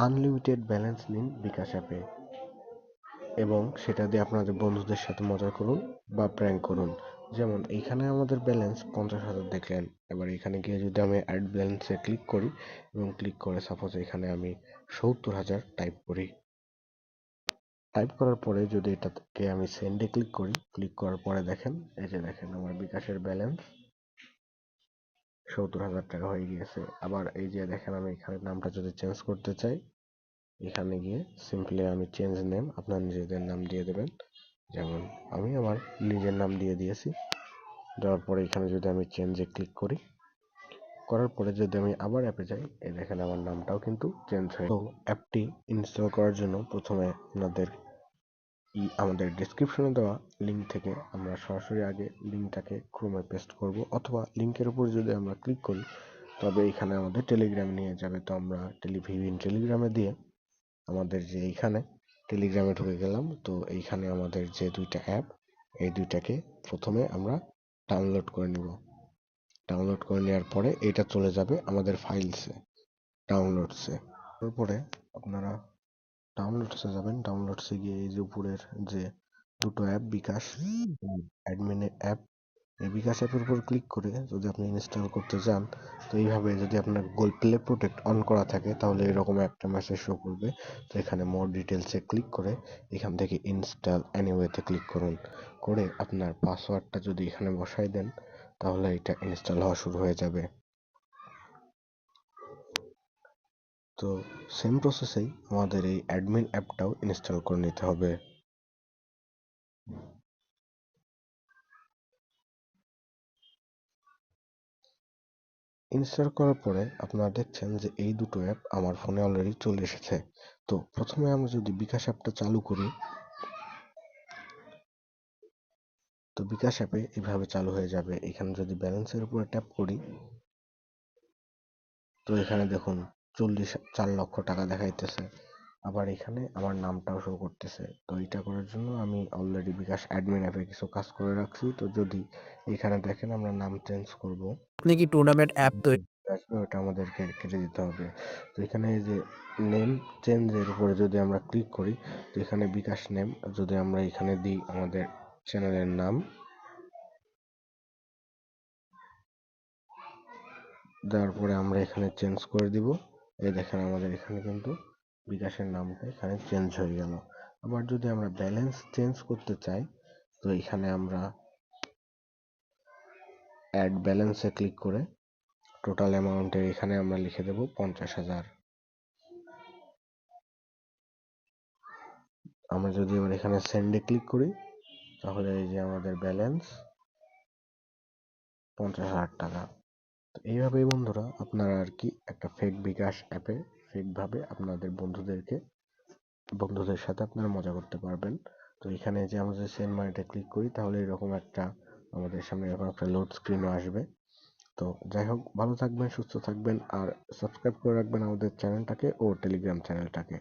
Unlimited balance নিন বিকাশ অ্যাপে এবং সেটা দিয়ে আপনাদের বন্ধুদের সাথে মজা করুন বা প্র্যাঙ্ক করুন। যেমন এইখানে আমাদের ব্যালেন্স 50,000 দেখলেন। এবার এখানে গিয়ে যদি আমি অ্যাড ব্যালেন্সে ক্লিক করি এবং ক্লিক করে সাপোজ এখানে আমি 70,000 টাইপ করি। টাইপ করার পরে যদি এটাকে আমি সেন্ডে ক্লিক করি, ক্লিক করার পরে দেখেন এই যে দেখেন আমার বিকাশের ব্যালেন্স 70,000 টাকা হয়ে গিয়েছে। আবার এই যে দেখেন আমি এখানে নামটা যদি চেঞ্জ করতে চাই, এখানে গিয়ে সিম্পলি আমি চেঞ্জ নেম আপনার নিজেদের নাম দিয়ে দেবেন। যেমন আমি আমার নিজের নাম দিয়ে দিয়েছি। দেওয়ার পরে এখানে যদি আমি চেঞ্জে ক্লিক করি, করার পরে যদি আমি আবার অ্যাপে যাই, এই দেখেন আমার নামটাও কিন্তু চেঞ্জ হয়ে। তো অ্যাপটি ইনস্টল করার জন্য প্রথমে আপনাদের আমাদের ডেসক্রিপশনে দেওয়া লিঙ্ক থেকে আমরা সরাসরি আগে লিঙ্কটাকে ক্রোমে পেস্ট করব, অথবা লিঙ্কের উপর যদি আমরা ক্লিক করি তবে এখানে আমাদের টেলিগ্রাম নিয়ে যাবে। তো আমরা টেলিগ্রামে দিয়ে আমাদের যে এইখানে টেলিগ্রামে ঢুকে গেলাম। তো এইখানে আমাদের যে দুইটা অ্যাপ, এই দুইটাকে প্রথমে আমরা ডাউনলোড করে নিব। ডাউনলোড করে নেওয়ার পরে এটা চলে যাবে আমাদের ফাইলসে, ডাউনলোডসে। তারপরে আপনারা ডাউনলোডসে যাবেন। ডাউনলোডসে গিয়ে এই যে উপরের যে দুটো অ্যাপ বিকাশ অ্যাডমিনের অ্যাপ, এই বিকাশ অ্যাপের উপর ক্লিক করে যদি আপনি ইনস্টল করতে চান, তো এইভাবে যদি আপনার গুগল প্লে প্রোটেক্ট অন করা থাকে তাহলে এরকম একটা মেসেজ শো করবে। তো এখানে মোর ডিটেলসে ক্লিক করে এখান থেকে ইনস্টল এনিওয়েতে ক্লিক করুন। করে আপনার পাসওয়ার্ডটা যদি এখানে বসাই দেন তাহলে এটা ইনস্টল হওয়া শুরু হয়ে যাবে। তো সেম প্রসেসেই আমাদের এই অ্যাডমিন অ্যাপটাও ইনস্টল করে নিতে হবে। ইনস্টল করার পরে আপনারা দেখছেন যে এই দুটো অ্যাপ আমার ফোনে অলরেডি চলে এসেছে। তো প্রথমে আমরা যদি বিকাশ অ্যাপটা চালু করি, তো বিকাশ অ্যাপে এভাবে চালু হয়ে যাবে। এখানে যদি ব্যালেন্সের উপরে ট্যাপ করি, তো এখানে দেখুন 4 লক্ষ টাকা দেখাইতেছে। আবার এখানে আমার নামটাও শো করতেছে। তো এটা করার জন্য আমি অলরেডি বিকাশ অ্যাডমিন অ্যাপে কিছু কাজ করে রাখছি। তো যদি এখানে দেখেন আমরা নাম চেঞ্জ করব, আপনি কি টুর্নামেন্ট অ্যাপ তৈরি আসবে ওটা আমাদেরকে কেটে দিতে হবে। তো এখানে এই যে নেম চেঞ্জের উপরে যদি আমরা ক্লিক করি, তো এখানে বিকাশ নেম যদি আমরা এখানে দিই আমাদের চ্যানেলের নাম, দেওয়ার পরে আমরা এখানে চেঞ্জ করে দিব। এই দেখেন আমাদের এখানে কিন্তু বিকাশের নামটা এখানে চেঞ্জ হয়ে গেল। আবার যদি আমরা ব্যালেন্স চেঞ্জ করতে চাই, তো এখানে আমরা অ্যাড ব্যালেন্সে ক্লিক করে টোটাল অ্যামাউন্টের এখানে আমরা লিখে দেব 50,000। আমরা যদি এবার এখানে সেন্ডে ক্লিক করি তাহলে এই যে আমাদের ব্যালেন্স 50,000 টাকা। তো এইভাবেই বন্ধুরা আপনারা আর কি একটা ফেক বিকাশ অ্যাপে ফেকভাবে আপনাদের বন্ধুদের সাথে আপনারা মজা করতে পারবেন। তো এখানে যে আমরা যদি সেন্ড মানিতে ক্লিক করি তাহলে এরকম একটা আমাদের সামনে এরকম একটা লোড স্ক্রিনও আসবে। তো যাই হোক, ভালো থাকবেন, সুস্থ থাকবেন, আর সাবস্ক্রাইব করে রাখবেন আমাদের চ্যানেলটাকে ও টেলিগ্রাম চ্যানেলটাকে।